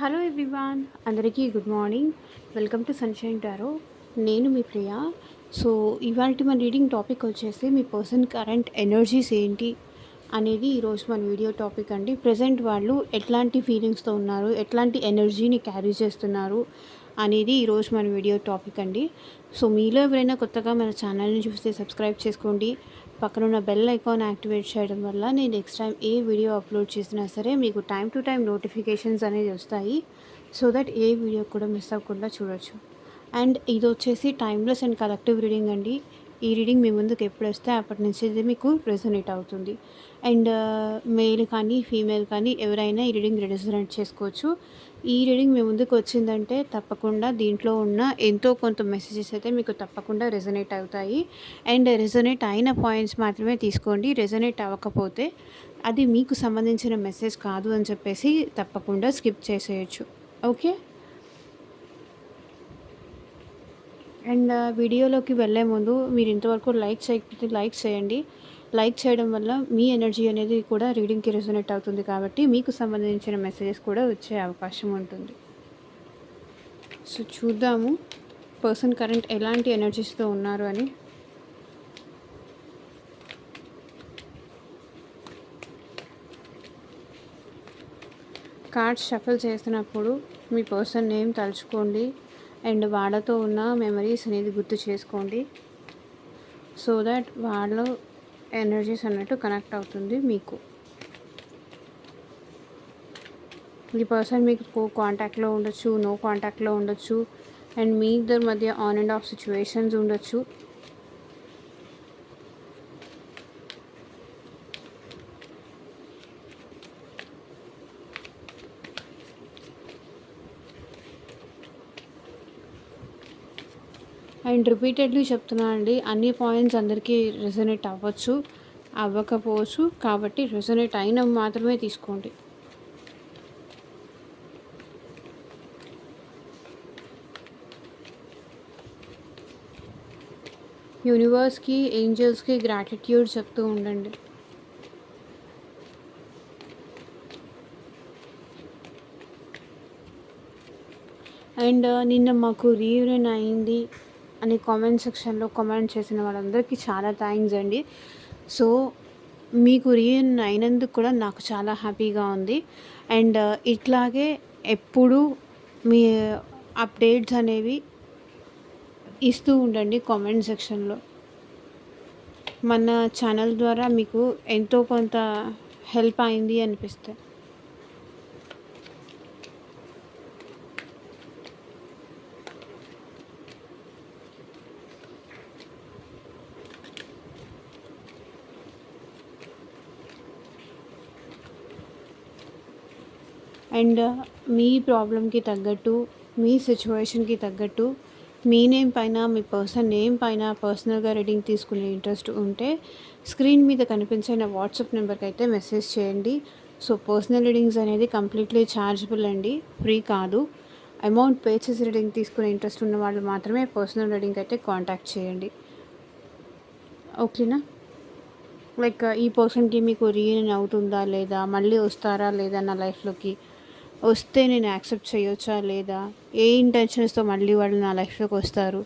Hello everyone, అందరికీ good morning. Welcome to sunshine tarot. నేను మీ ప్రియ. So ఇవాళ మన రీడింగ్ టాపిక్ వచ్చేసి మీ పర్సన్ కరెంట్ ఎనర్జీస్ ఏంటి అనేది ఈరోజు మన వీడియో టాపిక్ అండి. ప్రజెంట్ వాళ్ళు ఎట్లాంటి ఫీలింగ్స్తో ఉన్నారు, ఎట్లాంటి ఎనర్జీని క్యారీ చేస్తున్నారు అనేది ఈరోజు మన వీడియో టాపిక్ అండి. సో మీలో ఎవరైనా కొత్తగా మన ఛానల్ని చూస్తే సబ్స్క్రైబ్ చేసుకోండి. పక్కన ఉన్న బెల్ ఐకాన్ యాక్టివేట్ చేయడం వల్ల నేను నెక్స్ట్ టైం ఏ వీడియో అప్లోడ్ చేసినా సరే మీకు టైం టు టైం నోటిఫికేషన్స్ అనేది వస్తాయి. సో దట్ ఏ వీడియో కూడా మిస్ అవ్వకుండా చూడొచ్చు. అండ్ ఇది వచ్చేసి టైమ్లెస్ అండ్ కలెక్టివ్ రీడింగ్ అండి. ఈ రీడింగ్ మీ ముందుకు ఎప్పుడు వస్తే అప్పటి నుంచి ఇది మీకు రెజొనేట్ అవుతుంది. అండ్ మేల్ కానీ ఫీమేల్ కానీ ఎవరైనా ఈ రీడింగ్ రెజొనేట్ చేసుకోవచ్చు. ఈ రీడింగ్ మీ ముందుకు వచ్చిందంటే తప్పకుండా దీంట్లో ఉన్న ఎంతో కొంత మెసేజెస్ అయితే మీకు తప్పకుండా రెజొనేట్ అవుతాయి. అండ్ రెజొనేట్ అయిన పాయింట్స్ మాత్రమే తీసుకోండి. రెజొనేట్ అవ్వకపోతే అది మీకు సంబంధించిన మెసేజ్ కాదు అని చెప్పేసి తప్పకుండా స్కిప్ చేసేయచ్చు. ఓకే. అండ్ వీడియోలోకి వెళ్ళే ముందు మీరు ఇంతవరకు లైక్ చేయకపోతే లైక్ చేయండి. లైక్ చేయడం వల్ల మీ ఎనర్జీ అనేది కూడా రీడింగ్కి రెజొనేట్ అవుతుంది కాబట్టి మీకు సంబంధించిన మెసేజెస్ కూడా వచ్చే అవకాశం ఉంటుంది. సో చూద్దాము పర్సన్ కరెంట్ ఎలాంటి ఎనర్జీస్తో ఉన్నారు అని. కార్డ్స్ షఫల్ చేస్తున్నప్పుడు మీ పర్సన్ నేమ్ తలుచుకోండి అండ్ వాళ్ళతో ఉన్న మెమరీస్ అనేది గుర్తు చేసుకోండి. సో దట్ వాళ్ళ ఎనర్జీస్ అన్నట్టు కనెక్ట్ అవుతుంది మీకు. ఈ పర్సన్ మీకు కాంటాక్ట్లో ఉండొచ్చు, నో కాంటాక్ట్లో ఉండొచ్చు, అండ్ మీ ఇద్దరి మధ్య ఆన్ అండ్ ఆఫ్ సిచ్యువేషన్స్ ఉండొచ్చు. అండ్ రిపీటెడ్లీ చెప్తున్నా అండి, అన్ని పాయింట్స్ అందరికీ రెజొనేట్ అవ్వచ్చు, అవ్వకపోవచ్చు. కాబట్టి రెజొనేట్ అయినవి మాత్రమే తీసుకోండి. యూనివర్స్కి, ఏంజల్స్కి గ్రాటిట్యూడ్ చెప్తూ ఉండండి. అండ్ నిన్న మాకు రీయూనియన్ అయింది అని కామెంట్ సెక్షన్లో కామెంట్ చేసిన వాళ్ళందరికీ చాలా థ్యాంక్స్ అండి. సో మీకు రీయూనియన్ అయినందుకు కూడా నాకు చాలా హ్యాపీగా ఉంది. అండ్ ఇట్లాగే ఎప్పుడు మీ అప్డేట్స్ అనేవి ఇస్తూ ఉండండి కామెంట్ సెక్షన్లో. మన ఛానల్ ద్వారా మీకు ఎంతో కొంత హెల్ప్ అయింది అనిపిస్తే. అండ్ మీ ప్రాబ్లంకి తగ్గట్టు, మీ సిచ్యువేషన్కి తగ్గట్టు మీ నేమ్ పైన, మీ పర్సన్ నేమ్ పైన పర్సనల్గా రీడింగ్ తీసుకునే ఇంట్రెస్ట్ ఉంటే స్క్రీన్ మీద కనిపించే నా వాట్సాప్ నెంబర్కి అయితే మెసేజ్ చేయండి. సో పర్సనల్ రీడింగ్స్ అనేది కంప్లీట్లీ ఛార్జబుల్ అండి, ఫ్రీ కాదు. అమౌంట్ పే చేసి రీడింగ్ తీసుకునే ఇంట్రెస్ట్ ఉన్న వాళ్ళు మాత్రమే పర్సనల్ రీడింగ్ అయితే కాంటాక్ట్ చేయండి. ఓకేనా? లైక్ ఈ పర్సన్కి మీకు రీయూనియన్ అవుతుందా లేదా, మళ్ళీ వస్తారా లేదా నా లైఫ్లోకి, వస్తే నేను యాక్సెప్ట్ చేయొచ్చా లేదా, ఏ ఇంటెన్షన్స్తో మళ్ళీ వాళ్ళు నా లైఫ్లోకి వస్తారు,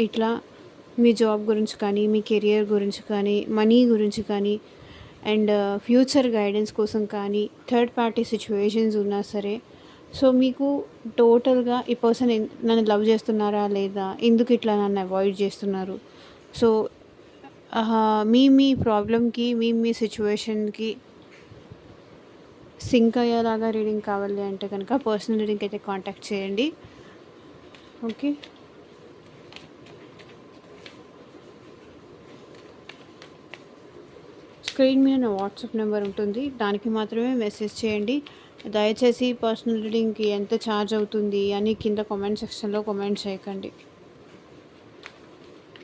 ఇట్లా మీ జాబ్ గురించి కానీ, మీ కెరియర్ గురించి కానీ, మనీ గురించి కానీ, అండ్ ఫ్యూచర్ గైడెన్స్ కోసం కానీ, థర్డ్ పార్టీ సిచ్యువేషన్స్ ఉన్నా సరే. సో మీకు టోటల్గా ఈ పర్సన్ నన్ను లవ్ చేస్తున్నారా లేదా, ఎందుకు ఇట్లా నన్ను అవాయిడ్ చేస్తున్నారు, సో మీ ప్రాబ్లంకి, మీ సిచ్యువేషన్కి సింక్ అయ్యేలాగా రీడింగ్ కావాలి అంటే కనుక పర్సనల్ రీడింగ్ అయితే కాంటాక్ట్ చేయండి. ఓకే. స్క్రీన్ మీద నా వాట్సాప్ నెంబర్ ఉంటుంది, దానికి మాత్రమే మెసేజ్ చేయండి. దయచేసి పర్సనల్ రీడింగ్కి ఎంత ఛార్జ్ అవుతుంది అని కింద కామెంట్ సెక్షన్లో కామెంట్ చేయకండి.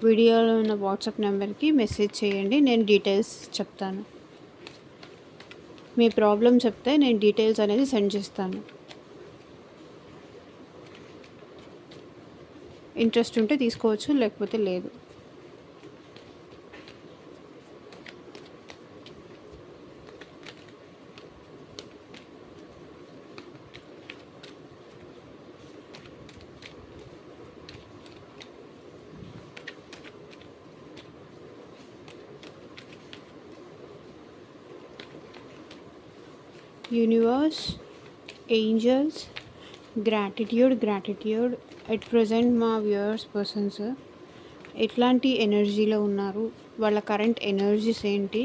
వీడియోలో ఉన్న వాట్సాప్ నెంబర్కి మెసేజ్ చేయండి, నేను డీటెయిల్స్ చెప్తాను. మీ ప్రాబ్లం చెప్తే నేను డీటెయిల్స్ అనేది సెండ్ చేస్తాను. ఇంట్రెస్ట్ ఉంటే తీసుకోవచ్చు, లేకపోతే లేదు. Universe, angels, gratitude at present మా వ్యూవర్స్ పర్సన్స్ ఎట్లాంటి ఎనర్జీలో ఉన్నారు, వాళ్ళ కరెంట్ ఎనర్జీస్ ఏంటి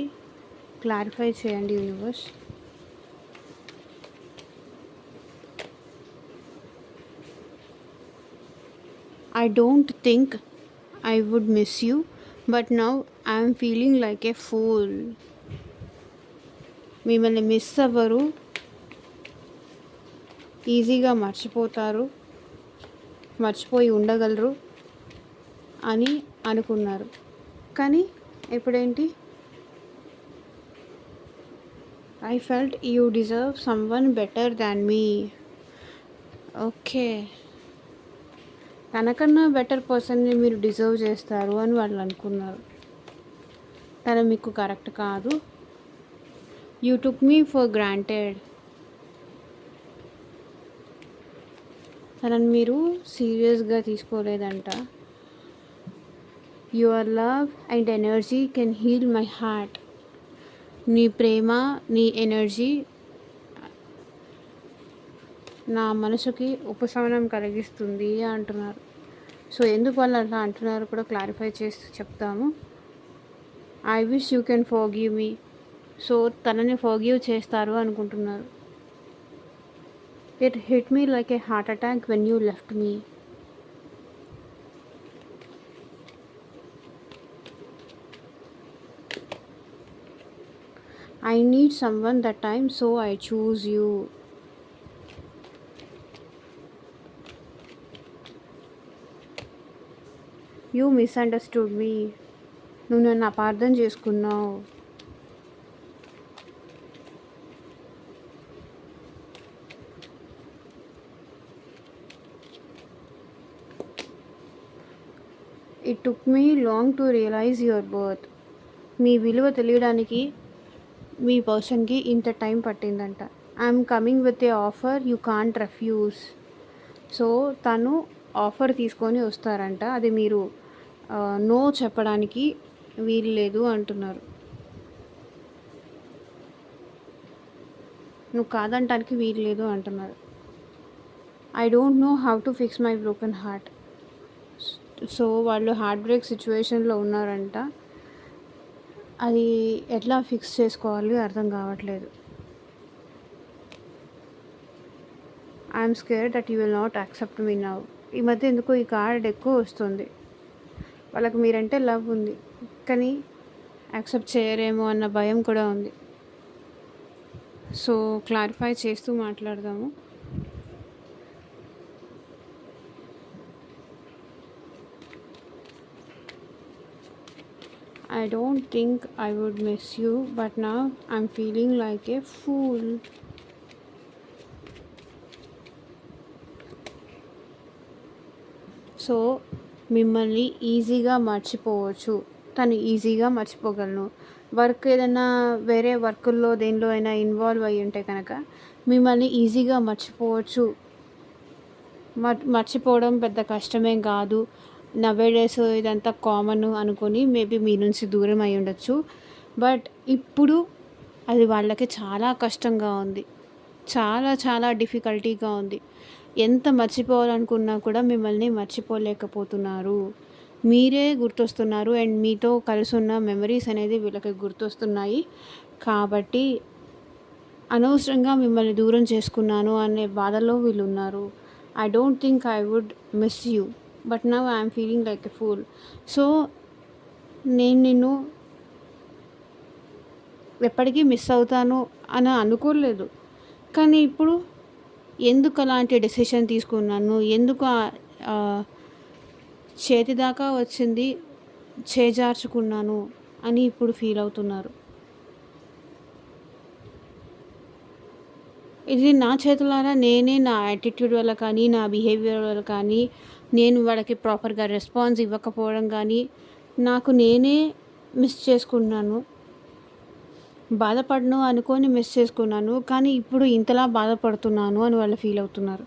క్లారిఫై చేయండి universe. I don't think I would miss you, but now I am feeling like a fool. మిమ్మల్ని మిస్ అవ్వరు, ఈజీగా మర్చిపోయి ఉండగలరు అని అనుకున్నారు. కానీ ఇప్పుడేంటి, I felt you deserve someone better than me. Okay, తనకన్నా బెటర్ పర్సన్ని మీరు డిజర్వ్ చేస్తారు అని వాళ్ళు అనుకున్నారు. తను మీకు కరెక్ట్ కాదు. You took me for granted. తనని మీరు సీరియస్గా తీసుకోలేదంట. Your love and energy can heal my heart. నీ ప్రేమ, నీ ఎనర్జీ నా మనసుకి ఉపశమనం కలిగిస్తుంది అంటున్నారు. సో ఎందుకు వాళ్ళు అట్లా అంటున్నారు కూడా క్లారిఫై చేసి చెప్తాము. I wish you can forgive me. So తనని ఫర్గివ్ చేస్తారు అనుకుంటున్నారు. It hit me like A heart attack when you left me. I need someone that time, so I choose you. You misunderstood me. నువ్వు నన్ను అపార్థం చేసుకున్నావు. It took me long to realize your worth. మీ విలువ తెలియడానికి మీ పర్సన్కి ఇంత time పట్టిందంట. I'm coming with a offer you can't refuse. So తను ఆఫర్ తీసుకొని వస్తారంట, అది మీరు నో చెప్పడానికి వీలు లేదు అంటున్నారు. నువ్వు కాదంటానికి వీలు లేదు అంటున్నారు. I don't know how to fix my broken heart. So వాళ్ళు హార్ట్ బ్రేక్ సిచ్యువేషన్లో ఉన్నారంట. అది ఎట్లా ఫిక్స్ చేసుకోవాలి అర్థం కావట్లేదు. I'm scared that you will not accept me now. ఈ మధ్య ఎందుకో ఈ కార్డ్ ఎక్కువ వస్తుంది. వాళ్ళకి మీరంటే లవ్ ఉంది, కానీ యాక్సెప్ట్ చేయరేమో అన్న భయం కూడా ఉంది. సో క్లారిఫై చేస్తూ మాట్లాడదాము. I don't think I would miss you, but now I'm feeling like a fool. So మిమ్మల్ని ఈజీగా మర్చిపోవచ్చు, తను ఈజీగా మర్చిపోగలను. వర్క్ ఏదైనా వేరే వర్కుల్లో దేనిలో అయినా ఇన్వాల్వ్ అయ్యి ఉంటే కనుక మిమ్మల్ని ఈజీగా మర్చిపోవచ్చు. మర్చిపోవడం పెద్ద కష్టమేం కాదు. నవేడేస్ ఇదంతా కామన్ అనుకొని మేబీ మీ నుంచి దూరం అయి ఉండొచ్చు. బట్ ఇప్పుడు అది వాళ్ళకి చాలా కష్టంగా ఉంది, చాలా డిఫికల్టీగా ఉంది. ఎంత మర్చిపోవాలనుకున్నా కూడా మిమ్మల్ని మర్చిపోలేకపోతున్నారు. మీరే గుర్తొస్తున్నారు అండ్ మీతో కలిసి ఉన్న మెమరీస్ అనేది వీళ్ళకి గుర్తొస్తున్నాయి. కాబట్టి అనవసరంగా మిమ్మల్ని దూరం చేసుకున్నాను అనే బాధలో వీళ్ళు ఉన్నారు. I don't think I would miss you, but now I'm feeling like a fool. So నేను నిన్ను ఎప్పటికీ మిస్ అవుతాను అని అనుకోలేదు, కానీ ఇప్పుడు ఎందుకు అలాంటి డెసిషన్ తీసుకున్నాను, ఎందుకు చేతి దాకా వచ్చింది చేజార్చుకున్నాను అని ఇప్పుడు ఫీల్ అవుతున్నారు. ఇది నా చేతులారా నేనే, నా యాటిట్యూడ్ వల్ల కానీ, నా బిహేవియర్ వల్ల కానీ, నేను వాళ్ళకి ప్రాపర్గా రెస్పాన్స్ ఇవ్వకపోవడం కానీ, నాకు నేనే మిస్ చేసుకున్నాను. బాధపడను అనుకొని మిస్ చేసుకున్నాను, కానీ ఇప్పుడు ఇంతలా బాధపడుతున్నాను అని వాళ్ళు ఫీల్ అవుతున్నారు.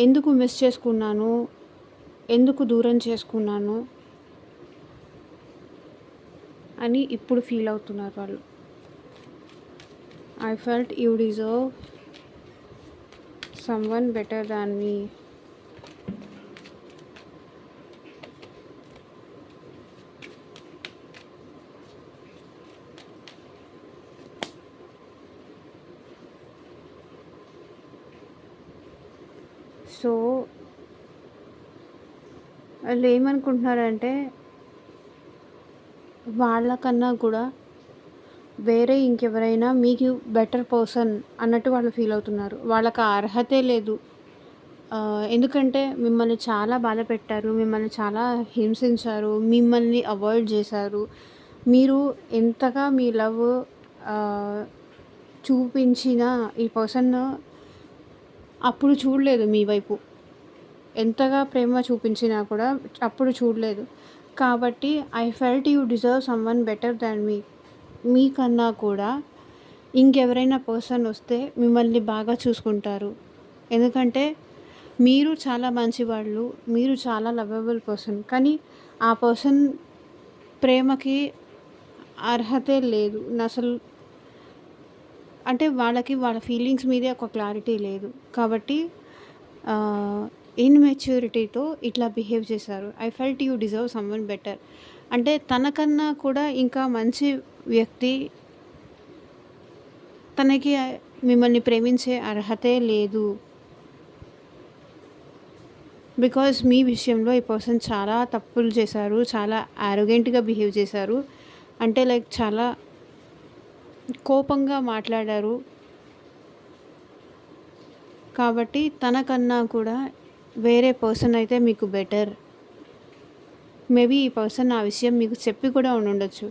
ఎందుకు మిస్ చేసుకున్నాను, ఎందుకు దూరం చేసుకున్నాను, అని ఇప్పుడు ఫీల్ అవుతున్నారు వాళ్ళు. I felt you deserve someone better than me. So వాళ్ళు ఏమనుకుంటున్నారంటే వాళ్ళకన్నా కూడా వేరే ఇంకెవరైనా మీకు బెటర్ పర్సన్ అన్నట్టు వాళ్ళు ఫీల్ అవుతున్నారు. వాళ్ళకి ఆ అర్హతే లేదు. ఎందుకంటే మిమ్మల్ని చాలా బాధ పెట్టారు. మిమ్మల్ని చాలా హింసించారు. మిమ్మల్ని అవాయిడ్ చేశారు. మీరు ఎంతగా మీ లవ్ ఆహ్, చూపించినా ఈ పర్సన్ అప్పుడు చూడలేదు మీ వైపు. ఎంతగా ప్రేమ చూపించినా కూడా అప్పుడు చూడలేదు. కాబట్టి I felt you deserve someone better than me. మీకన్నా కూడా ఇంకెవరైనా పర్సన్ వస్తే మిమ్మల్ని బాగా చూసుకుంటారు. ఎందుకంటే మీరు చాలా మంచివాళ్ళు. మీరు చాలా లవబుల్ పర్సన్. కానీ ఆ పర్సన్ ప్రేమకి అర్హతే లేదు. అంటే వాళ్ళకి వాళ్ళ ఫీలింగ్స్ మీదే ఒక క్లారిటీ లేదు. కాబట్టి ఇన్‌మెచ్యూరిటీతో ఇట్లా బిహేవ్ చేశారు. I felt you deserve someone better. అంటే తనకన్నా కూడా ఇంకా మంచి వ్యక్తి తనకి మిమ్మల్ని ప్రేమించే అర్హతే లేదు. బికాజ్ మీ విషయంలో ఈ పర్సన్ చాలా తప్పులు చేశారు. చాలా యారోగెంట్‌గా బిహేవ్ చేశారు. అంటే లైక్ చాలా కోపంగా మాట్లాడారు. కాబట్టి తనకన్నా కూడా వేరే పర్సన్ అయితే మీకు బెటర్. మేబీ ఈ పర్సన్ ఆ విషయం మీకు చెప్పి కూడా ఉండుండొచ్చు.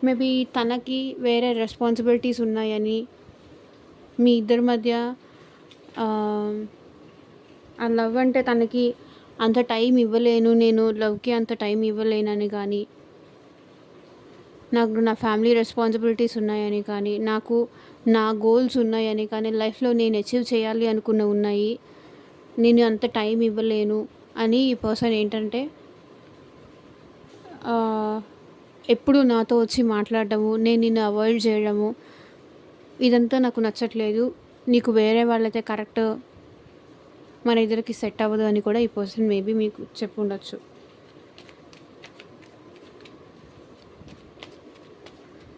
మేబీ తనకి వేరే రెస్పాన్సిబిలిటీస్ ఉన్నాయని, మీ ఇద్దరి మధ్య ఆ లవ్ అంటే తనకి అంత టైం ఇవ్వలేను, నేను లవ్‌కి అంత టైం ఇవ్వలేనని కానీ, నాకు నా ఫ్యామిలీ రెస్పాన్సిబిలిటీస్ ఉన్నాయని కానీ, నాకు నా గోల్స్ ఉన్నాయని కానీ, లైఫ్‌లో నేను అచీవ్ చేయాలి అనుకున్నవి ఉన్నాయి. నేను అంత టైం ఇవ్వలేను అని ఈ పర్సన్ ఏంటంటే ఎప్పుడు నాతో వచ్చి మాట్లాడడము, నేను నిన్ను అవాయిడ్ చేయడము, ఇదంతా నాకు నచ్చట్లేదు. నీకు వేరే వాళ్ళైతే కరెక్ట్, మన ఇద్దరికి సెట్ అవ్వదు అని కూడా ఈ పర్సన్ మేబీ మీకు చెప్పుండొచ్చు.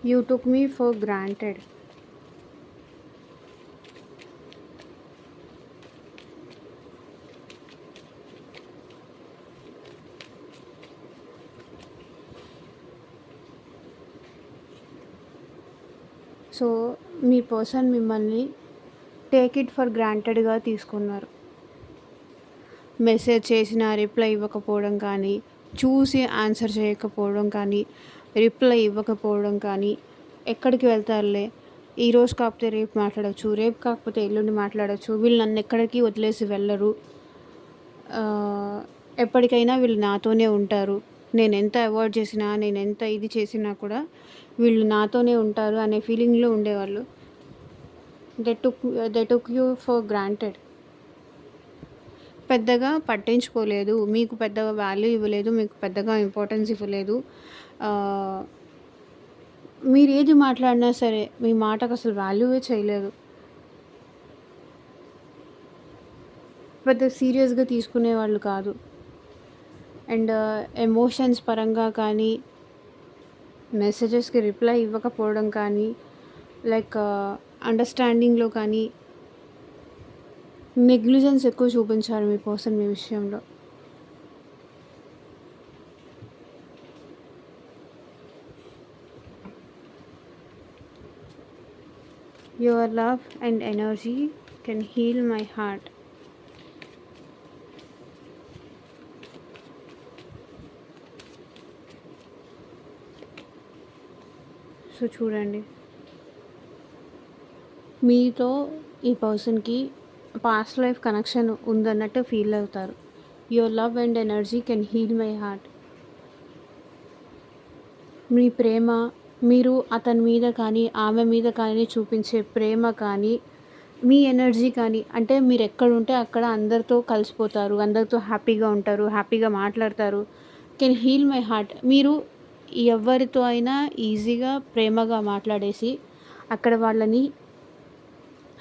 You took me for granted. So మీ పర్సన్ మిమ్మల్ని టేక్ ఇట్ ఫర్ గ్రాంటెడ్గా తీసుకున్నారు. మెసేజ్ చేసిన రిప్లై ఇవ్వకపోవడం కానీ, చూసి ఆన్సర్ చేయకపోవడం కానీ, రిప్లై ఇవ్వకపోవడం కానీ, ఎక్కడికి వెళ్తారులే, ఈరోజు కాకపోతే రేపు మాట్లాడచ్చు, రేపు కాకపోతే ఎల్లుండి మాట్లాడచ్చు, వీళ్ళు నన్ను ఎక్కడికి వదిలేసి వెళ్ళరు, ఎప్పటికైనా వీళ్ళు నాతోనే ఉంటారు, నేను ఎంత అవాయిడ్ చేసినా, నేను ఎంత ఇది చేసినా కూడా వీళ్ళు నాతోనే ఉంటారు అనే ఫీలింగ్లో ఉండేవాళ్ళు. They took you for granted. పెద్దగా పట్టించుకోలేదు, మీకు పెద్దగా వాల్యూ ఇవ్వలేదు, మీకు పెద్దగా ఇంపార్టెన్స్ ఇవ్వలేదు. మీరు ఏది మాట్లాడినా సరే మీ మాటకు అసలు వాల్యూవే చేయలేదు. పెద్ద సీరియస్గా తీసుకునేవాళ్ళు కాదు. అండ్ ఎమోషన్స్ పరంగా కానీ, మెసేజెస్కి రిప్లై ఇవ్వకపోవడం కానీ, లైక్ అండర్స్టాండింగ్లో కానీ నెగ్లిజెన్స్ ఎక్కువ చూపించారు మీ పర్సన్ మీ విషయంలో. Your love and energy can heal my heart. So చూడండి, మీతో ఈ పర్సన్కి పాస్ట్ లైఫ్ కనెక్షన్ ఉందన్నట్టు ఫీల్ అవుతారు. Your love and energy can heal my heart. మీ ప్రేమ, మీరు అతని మీద కానీ ఆమె మీద కానీ చూపించే ప్రేమ కానీ మీ ఎనర్జీ కానీ అంటే మీరెక్కడుంటే అక్కడ అందరితో కలిసిపోతారు. అందరితో హ్యాపీగా ఉంటారు. హ్యాపీగా మాట్లాడతారు. Can heal my heart. మీరు ఎవరితో అయినా ఈజీగా ప్రేమగా మాట్లాడేసి అక్కడ వాళ్ళని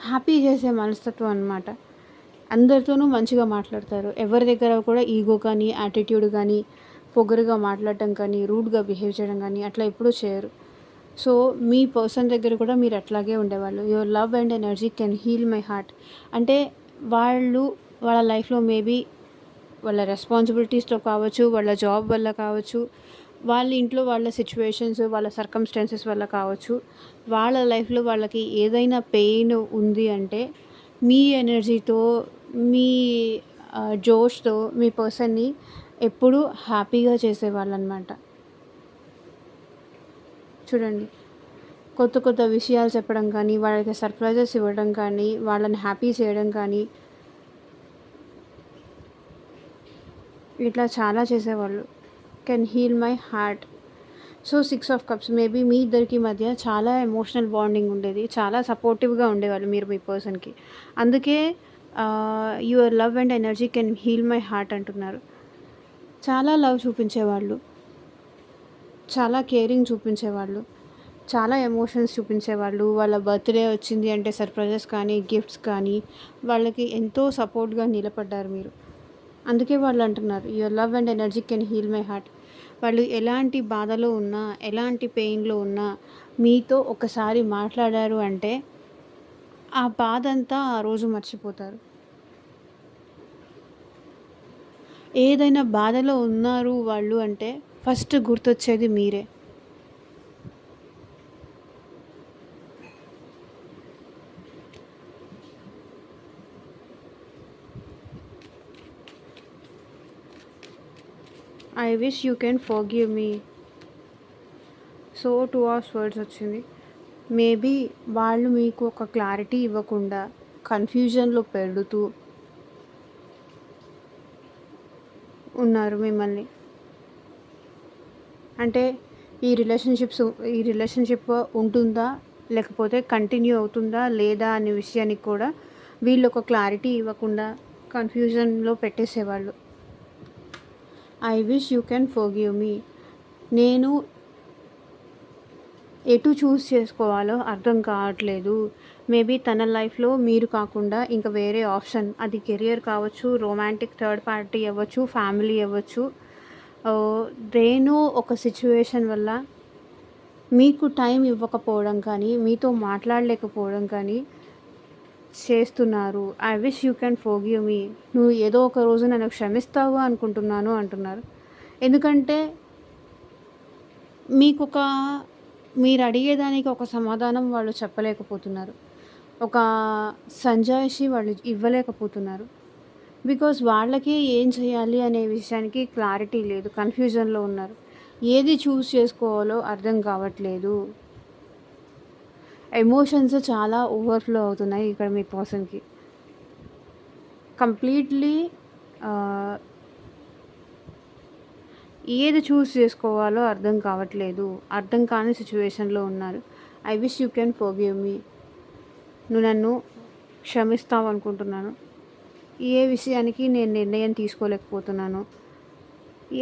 హ్యాపీ చేసే మనస్తత్వం అనమాట. అందరితోనూ మంచిగా మాట్లాడతారు. ఎవరి దగ్గర కూడా ఈగో కానీ, యాటిట్యూడ్ కానీ, పొగరుగా మాట్లాడటం కానీ, రూడ్‌గా బిహేవ్ చేయడం కానీ అట్లా ఎప్పుడూ చేయరు. సో, మీ పర్సన్ దగ్గర కూడా మీరు అట్లాగే ఉండేవాళ్ళు. Your love and energy can heal my heart. అంటే వాళ్ళు వాళ్ళ లైఫ్‌లో మేబీ వాళ్ళ రెస్పాన్సిబిలిటీస్‌తో కావచ్చు, వాళ్ళ జాబ్ వల్ల కావచ్చు, వాళ్ళ ఇంట్లో వాళ్ళ సిట్యుయేషన్స్, వాళ్ళ సర్కమ్‌స్టాన్సెస్ వల్ల కావచ్చు, వాళ్ళ లైఫ్‌లో వాళ్ళకి ఏదైనా పెయిన్ ఉంది అంటే, మీ ఎనర్జీతో, మీ జోష్‌తో మీ పర్సన్‌ని ఎప్పుడూ హ్యాపీగా చేసేవాళ్ళనమాట. చూడండి. కొత్త కొత్త విషయాలు చెప్పడం కానీ, వాళ్ళకి సర్ప్రైజెస్ ఇవ్వడం కానీ, వాళ్ళని హ్యాపీ చేయడం కానీ, ఇట్లా చాలా చేసేవాళ్ళు. Can heal my heart. So, 6 of cups maybe మీ ఇద్దరికి మధ్య చాలా ఎమోషనల్ బాండింగ్ ఉండేది. చాలా సపోర్టివ్‌గా ఉండేవాళ్ళు మీరు మీ పర్సన్‌కి. అందుకే your love and energy can heal my heart అంటున్నారు. చాలా లవ్ చూపించేవాళ్ళు. చాలా కేరింగ్ చూపించేవాళ్ళు. చాలా ఎమోషన్స్ చూపించేవాళ్ళు. వాళ్ళ బర్త్‌డే వచ్చింది అంటే సర్ప్రైజెస్ కానీ, గిఫ్ట్స్ కానీ, వాళ్ళకి ఎంతో సపోర్ట్‌గా నిలబడ్డారు మీరు. అందుకే వాళ్ళు అంటున్నారు your love and energy can heal my heart. వాళ్ళు ఎలాంటి బాధలో ఉన్నా, ఎలాంటి పెయిన్‌లో ఉన్నా మీతో ఒకసారి మాట్లాడారు అంటే ఆ బాధంతా ఆ రోజు మర్చిపోతారు. ఏదైనా బాధలో ఉన్నారు వాళ్ళు అంటే ఫస్ట్ గుర్తొచ్చేది మీరే. I wish you can forgive me. So 2 hours words వచ్చింది. మేబీ వాళ్ళు మీకు ఒక క్లారిటీ ఇవ్వకుండా కన్‌ఫ్యూజన్‌లో పెడుతూ ఉన్నారు మిమ్మల్ని. అంటే ఈ రిలేషన్‌షిప్ ఉంటుందా? లేకపోతే కంటిన్యూ అవుతుందా? లేదా? అనే విషయానికి కూడా వీళ్ళు ఒక క్లారిటీ ఇవ్వకుండా కన్‌ఫ్యూజన్‌లో పెట్టేసేవాళ్ళు. I wish you can forgive me. నేను ఎటు చూస్ చేసుకోవాలో అర్థం కావట్లేదు. మేబీ తన లైఫ్‌లో మీరు కాకుండా ఇంక వేరే ఆప్షన్ అది కెరియర్ కావచ్చు, రొమాంటిక్ థర్డ్ పార్టీ అవ్వచ్చు, ఫ్యామిలీ అవ్వచ్చు. దేనో ఒక సిట్యుయేషన్ వల్ల మీకు టైం ఇవ్వకపోవడం కానీ, మీతో మాట్లాడలేకపోవడం కానీ చేస్తున్నారు. I wish you can forgive మీ. నువ్వు ఏదో ఒక రోజు నన్ను క్షమిస్తావు అనుకుంటున్నాను అంటున్నారు. ఎందుకంటే మీకొక మీరు అడిగేదానికి ఒక సమాధానం వాళ్ళు చెప్పలేకపోతున్నారు. ఒక సంజాయిషి వాళ్ళు ఇవ్వలేకపోతున్నారు. బికాజ్ వాళ్ళకి ఏం చేయాలి అనే విషయానికి క్లారిటీ లేదు. కన్‌ఫ్యూజన్‌లో ఉన్నారు. ఏది చూస్ చేసుకోవాలో అర్థం కావట్లేదు. ఎమోషన్స్ చాలా ఓవర్‌ఫ్లో అవుతున్నాయి ఇక్కడ మీ పర్సన్‌కి. కంప్లీట్‌లీ ఆహ్, ఏది చూస్ చేసుకోవాలో అర్థం కావట్లేదు. అర్థం కాని సిట్యుయేషన్‌లో ఉన్నారు. I wish you can forgive మీ. నువ్వు నన్ను క్షమిస్తావనుకుంటున్నాను. ఏ విషయానికి నేను నిర్ణయం తీసుకోలేకపోతున్నాను.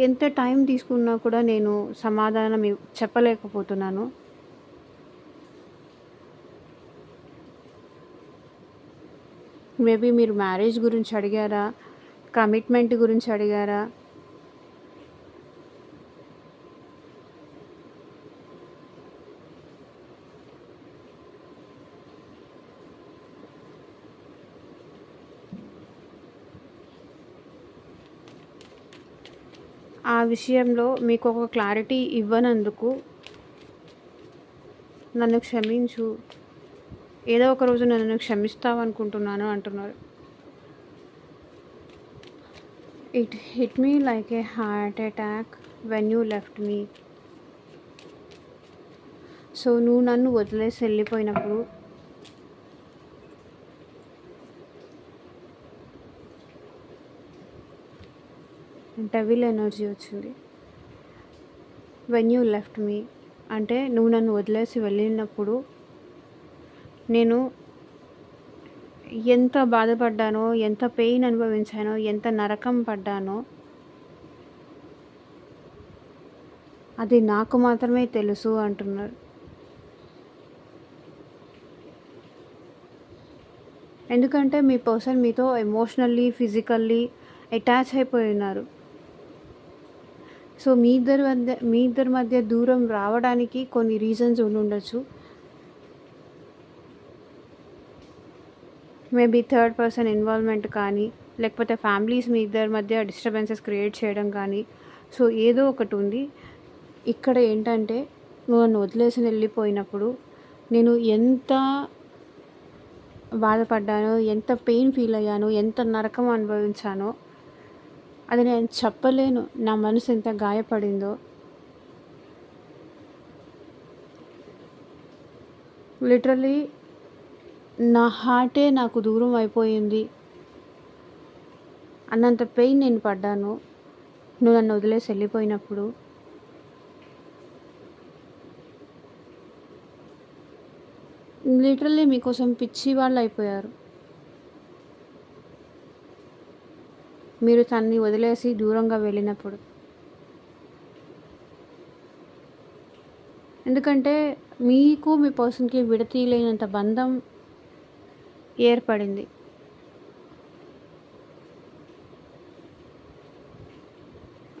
ఎంత టైం తీసుకున్నా కూడా నేను సమాధానం చెప్పలేకపోతున్నాను. మేబీ మీరు మ్యారేజ్ గురించి అడిగారా? కమిట్మెంట్ గురించి అడిగారా? ఆ విషయంలో మీకు ఒక క్లారిటీ ఇవ్వనందుకు నన్ను క్షమించు. ఏదో ఒక రోజు నన్ను క్షమిస్తావనుకుంటున్నాను అంటున్నారు. It hit me like A heart attack when you left me. So నువ్వు నన్ను వదిలేసి వెళ్ళిపోయినప్పుడు డెవిల్ ఎనర్జీ వచ్చింది. వెన్ యూ లెఫ్ట్ మీ అంటే నువ్వు నన్ను వదిలేసి వెళ్ళినప్పుడు నేను ఎంత బాధపడ్డానో, ఎంత పెయిన్ అనుభవించానో, ఎంత నరకం పడ్డానో అది నాకు మాత్రమే తెలుసు అంటున్నారు. ఎందుకంటే మీ పర్సన్ మీతో ఎమోషనల్లీ, ఫిజికల్లీ అటాచ్ అయిపోయి ఉన్నారు. సో, మీ ఇద్దరి మధ్య దూరం రావడానికి కొన్ని రీజన్స్ ఉండుండొచ్చు. మేబీ థర్డ్ పర్సన్ ఇన్వాల్వ్‌మెంట్ కానీ, లేకపోతే ఫ్యామిలీస్ మీ ఇద్దరి మధ్య డిస్టర్బెన్సెస్ క్రియేట్ చేయడం కానీ, సో ఏదో ఒకటి ఉంది. ఇక్కడ ఏంటంటే నువ్వు నన్ను వదిలేసి వెళ్ళిపోయినప్పుడు నేను ఎంత బాధపడ్డానో, ఎంత పెయిన్ ఫీల్ అయ్యానో, ఎంత నరకం అనుభవించానో అది నేను చెప్పలేను. నా మనసు ఎంత గాయపడిందో. లిటరల్లీ నా హార్టే నాకు దూరం అయిపోయింది అన్నంత పెయిన్ నేను పడ్డాను నువ్వు నన్ను వదిలేసి వెళ్ళిపోయినప్పుడు. లిటరల్లీ మీకోసం పిచ్చి వాళ్ళు అయిపోయారు. మీరు తన్ని వదిలేసి దూరంగా వెళ్ళినప్పుడు. ఎందుకంటే మీకు మీ పర్సన్‌కి విడతీయలేనంత బంధం ఏర్పడింది.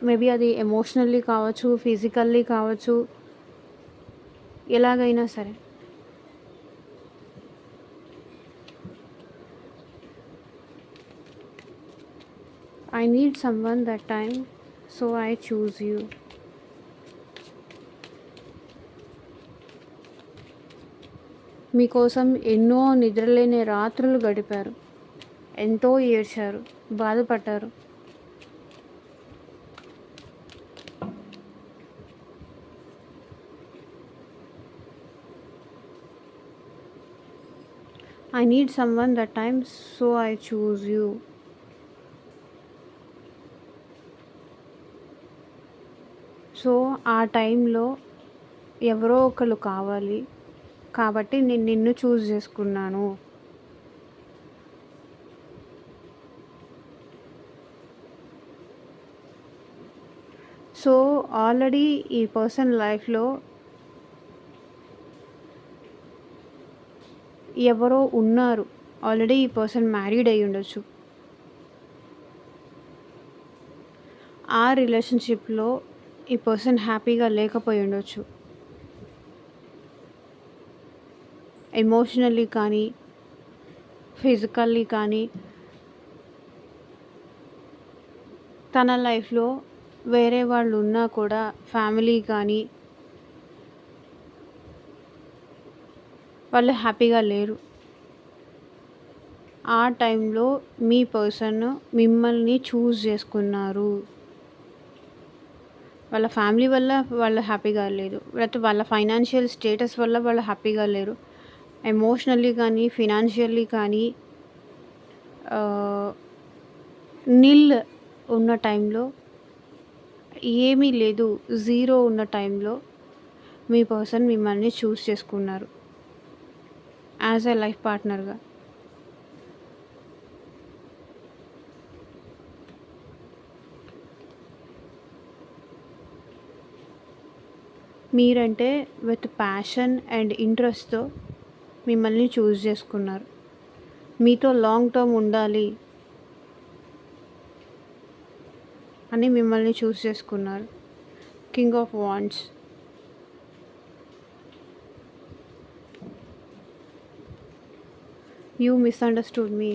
మేబీ అది ఎమోషనల్లీ కావచ్చు, ఫిజికల్లీ కావచ్చు, ఎలాగైనా సరే. I need someone that time, so I choose you. మీకోసం ఎన్నో నిద్రలేని రాత్రులు గడిపారు. ఎంతో ఏడ్చారు, బాధపడ్డారు. I need someone that time, so I choose you. So ఆ టైంలో ఎవరో ఒకరు కావాలి కాబట్టి నేను నిన్ను చూస్ చేసుకున్నాను. సో ఆల్రెడీ ఈ పర్సన్ లైఫ్లో ఎవరో ఉన్నారు. ఆల్రెడీ ఈ పర్సన్ మ్యారీడ్ అయి ఉండొచ్చు. ఆ రిలేషన్షిప్లో ఈ పర్సన్ హ్యాపీగా లేకపోయి ఉండొచ్చు. ఎమోషనల్లీ కానీ, ఫిజికల్లీ కానీ తన లైఫ్లో వేరే వాళ్ళు ఉన్నా కూడా ఫ్యామిలీ కానీ వాళ్ళు హ్యాపీగా లేరు. ఆ టైంలో మీ పర్సన్ మిమ్మల్ని చూస్ చేసుకున్నారు. వాళ్ళ ఫ్యామిలీ వల్ల వాళ్ళు హ్యాపీగా లేరు, లేకపోతే వాళ్ళ ఫైనాన్షియల్ స్టేటస్ వల్ల వాళ్ళు హ్యాపీగా లేరు. ఎమోషనల్లీ కానీ, ఫినాన్షియల్లీ కానీ నిల్ ఉన్న టైంలో, ఏమీ లేదు, జీరో ఉన్న టైంలో మీ పర్సన్ మిమ్మల్ని చూస్ చేసుకున్నారు యాజ్ ఎ లైఫ్ పార్ట్నర్గా. మీరంటే విత్ ప్యాషన్ అండ్ ఇంట్రెస్ట్తో మిమ్మల్ని చూస్ చేసుకున్నారు. మీతో లాంగ్ టర్మ్ ఉండాలి అని మిమ్మల్ని చూస్ చేసుకున్నారు. King of wands. You misunderstood me.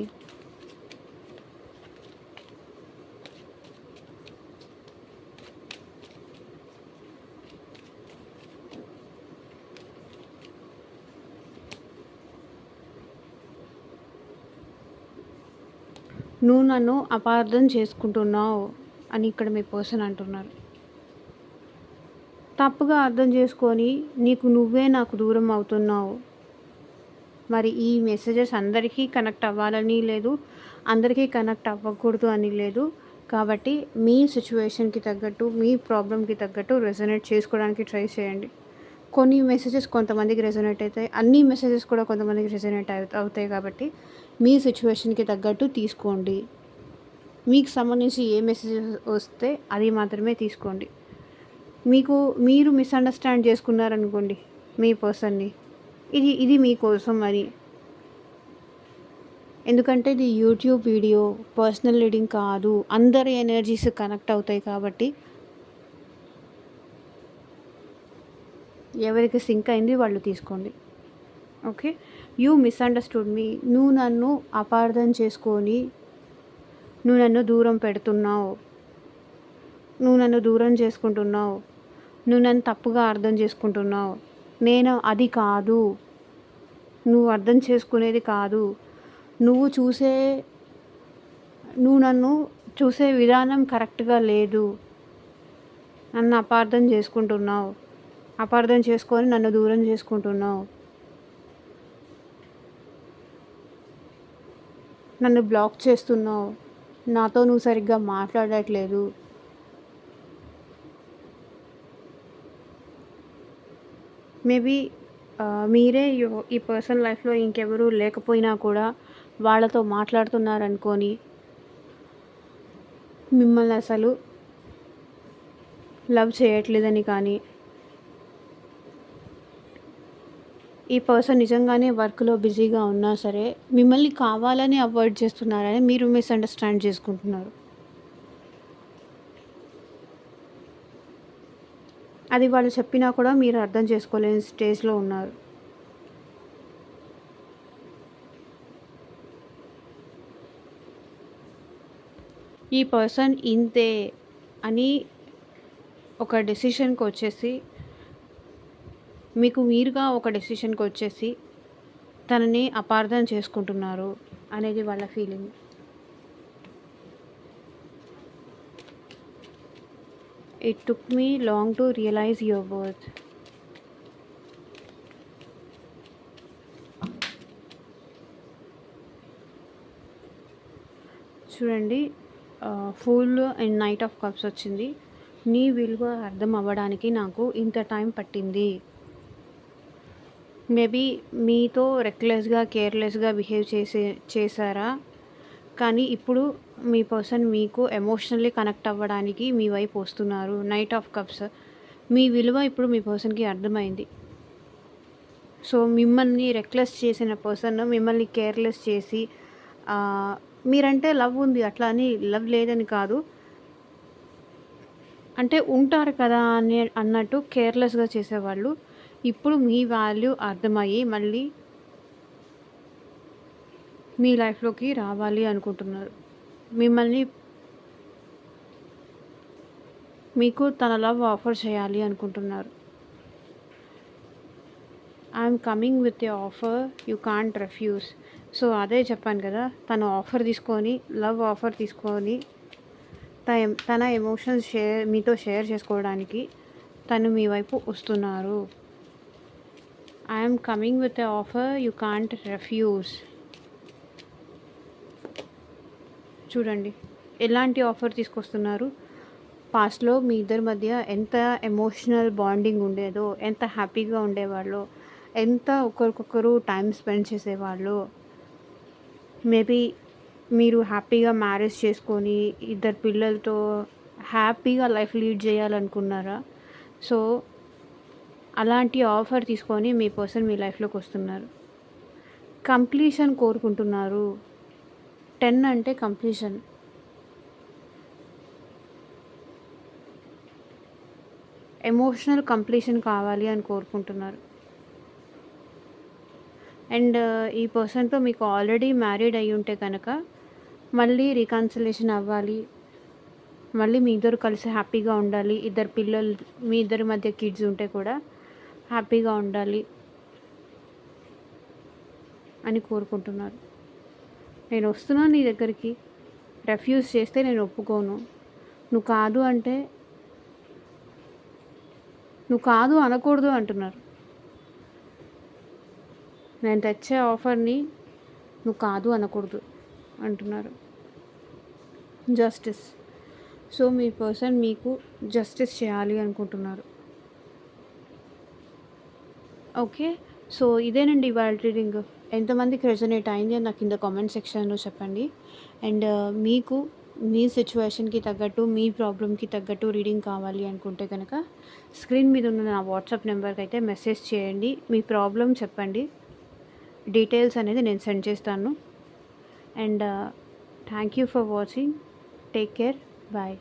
నువ్వు నన్ను అపార్థం చేసుకుంటున్నావు అని ఇక్కడ మీ పర్సన్ అంటున్నారు. తప్పుగా అర్థం చేసుకొని నువ్వే నాకు దూరం అవుతున్నావు. మరి ఈ మెసేజెస్ అందరికీ కనెక్ట్ అవ్వాలని లేదు, అందరికీ కనెక్ట్ అవ్వకూడదు అని లేదు. కాబట్టి మీ సిచ్యువేషన్కి తగ్గట్టు, మీ ప్రాబ్లంకి తగ్గట్టు రెజొనేట్ చేసుకోవడానికి ట్రై చేయండి. కొన్ని మెసేజెస్ కొంతమందికి రెజొనేట్ అవుతాయి, అన్ని మెసేజెస్ కూడా కొంతమందికి రెజొనేట్ అవుతాయి. కాబట్టి మీ సిచ్యువేషన్కి తగ్గట్టు తీసుకోండి. మీకు సంబంధించి ఏ మెసేజ్ వస్తే అది మాత్రమే తీసుకోండి. మీరు మిస్అండర్స్టాండ్ చేసుకున్నారనుకోండి మీ పర్సన్ని, ఇది మీకోసం అని. ఎందుకంటే ఇది యూట్యూబ్ వీడియో, పర్సనల్ రీడింగ్ కాదు. అందరి ఎనర్జీస్ కనెక్ట్ అవుతాయి కాబట్టి ఎవరికి సింక్ అయింది వాళ్ళు తీసుకోండి. ఓకే. You misunderstood me. నువ్వు నన్ను అపార్థం చేసుకొని నువ్వు నన్ను దూరం పెడుతున్నావు, నువ్వు నన్ను దూరం చేసుకుంటున్నావు, నువ్వు నన్ను తప్పుగా అర్థం చేసుకుంటున్నావు. నేను అది కాదు, నువ్వు అర్థం చేసుకునేది కాదు. నువ్వు నన్ను చూసే విధానం కరెక్ట్గా లేదు. నన్ను అపార్థం చేసుకుంటున్నావు, అపార్థం చేసుకొని నన్ను దూరం చేసుకుంటున్నావు, నన్ను బ్లాక్ చేస్తున్నావు, నాతో నువ్వు సరిగ్గా మాట్లాడట్లేదు. మేబీ మీరే ఈ పర్సన్ లైఫ్లో ఇంకెవరూ లేకపోయినా కూడా వాళ్ళతో మాట్లాడుతున్నారనుకొని మిమ్మల్ని అసలు లవ్ చేయట్లేదని, కానీ ఈ పర్సన్ నిజంగానే వర్క్లో బిజీగా ఉన్నా సరే మిమ్మల్ని కావాలని అవాయిడ్ చేస్తున్నారని మీరు మిస్అండర్స్టాండ్ చేసుకుంటున్నారు. అది వాళ్ళు చెప్పినా కూడా మీరు అర్థం చేసుకోలేని స్టేజ్లో ఉన్నారు. ఈ పర్సన్ ఇంతే అని ఒక డెసిషన్కి వచ్చేసి, మీకు మీరుగా ఒక డెసిషన్కి వచ్చేసి తనని అపార్థం చేసుకుంటున్నారు అనేది వాళ్ళ feeling. It took me long to realize your worth. చూడండి, full and knight of cups వచ్చింది. నీ విలువ అర్థం అవ్వడానికి నాకు ఇంత టైం పట్టింది. మేబీ మీతో రెక్లెస్గా, కేర్లెస్గా బిహేవ్ చేశారా, కానీ ఇప్పుడు మీ పర్సన్ మీకు ఎమోషనల్లీ కనెక్ట్ అవ్వడానికి మీ వైపు వస్తున్నారు. నైట్ ఆఫ్ కప్స్, మీ విలువ ఇప్పుడు మీ పర్సన్కి అర్థమైంది. సో మిమ్మల్ని రెక్లెస్ చేసిన పర్సన్ మిమ్మల్ని కేర్లెస్ చేసి, మీరంటే లవ్ ఉంది, అట్లా అని లవ్ లేదని కాదు, అంటే ఉంటారు కదా అన్నట్టు కేర్లెస్గా చేసేవాళ్ళు ఇప్పుడు మీ వాల్యూ అర్థమయ్యి మళ్ళీ మీ లైఫ్లోకి రావాలి అనుకుంటున్నారు. మీకు తన లవ్ ఆఫర్ చేయాలి అనుకుంటున్నారు. I'm coming with a offer you can't refuse. So అదే చెప్పాను కదా, తను ఆఫర్ తీసుకొని, లవ్ ఆఫర్ తీసుకొని తన ఎమోషన్స్ మీతో షేర్ చేసుకోవడానికి తను మీ వైపు వస్తున్నారు. I'm coming with a offer you can't refuse. చూడండి ఎలాంటి ఆఫర్ తీసుకొస్తున్నారు. పాస్ట్లో మీ ఇద్దరి మధ్య ఎంత ఎమోషనల్ బాండింగ్ ఉండేదో, ఎంత హ్యాపీగా ఉండేవాళ్ళో, ఎంత ఒకరికొకరు టైం స్పెండ్ చేసేవాళ్ళు. మేబీ మీరు హ్యాపీగా మ్యారేజ్ చేసుకొని ఇద్దరు పిల్లలతో హ్యాపీగా లైఫ్ లీడ్ చేయాలనుకున్నారా? సో అలాంటి ఆఫర్ తీసుకొని మీ పర్సన్ మీ లైఫ్లోకి వస్తున్నారు. కంప్లీషన్ కోరుకుంటున్నారు. 10 అంటే కంప్లీషన్. ఎమోషనల్ కంప్లీషన్ కావాలి అని కోరుకుంటున్నారు. అండ్ ఈ పర్సన్తో మీకు ఆల్రెడీ మ్యారీడ్ అయ్యి ఉంటే కనుక మళ్ళీ రికన్సిలేషన్ అవ్వాలి, మళ్ళీ మీ ఇద్దరు కలిసి హ్యాపీగా ఉండాలి. ఇద్దరు పిల్లలు, మీ ఇద్దరి మధ్య కిడ్స్ ఉంటే కూడా హ్యాపీగా ఉండాలి అని కోరుకుంటున్నారు. నేను వస్తున్నాను నీ దగ్గరికి, రెఫ్యూజ్ చేస్తే నేను ఒప్పుకోను, నువ్వు కాదు అంటే, నువ్వు కాదు అనకూడదు అంటున్నారు. నేను తెచ్చే ఆఫర్ని నువ్వు కాదు అనకూడదు అంటున్నారు. జస్టిస్. సో మీ పర్సన్ మీకు జస్టిస్ చేయాలి అనుకుంటున్నారు. ఓకే, సో ఇదేనండి ఇవాళ రీడింగ్. ఎంతమందికి రెజొనేట్ అయింది అని నాకు కింద కామెంట్ సెక్షన్‌లో చెప్పండి. అండ్ మీకు మీ సిట్యుయేషన్‌కి తగ్గట్టు, మీ ప్రాబ్లమ్‌కి తగ్గట్టు రీడింగ్ కావాలి అనుకుంటే గనక స్క్రీన్ మీద ఉన్న నా వాట్సాప్ నెంబర్‌కైతే మెసేజ్ చేయండి. మీ ప్రాబ్లమ్ చెప్పండి. డీటెయిల్స్ అనేది నేను సెండ్ చేస్తాను. And thank you for watching. Take care. Bye.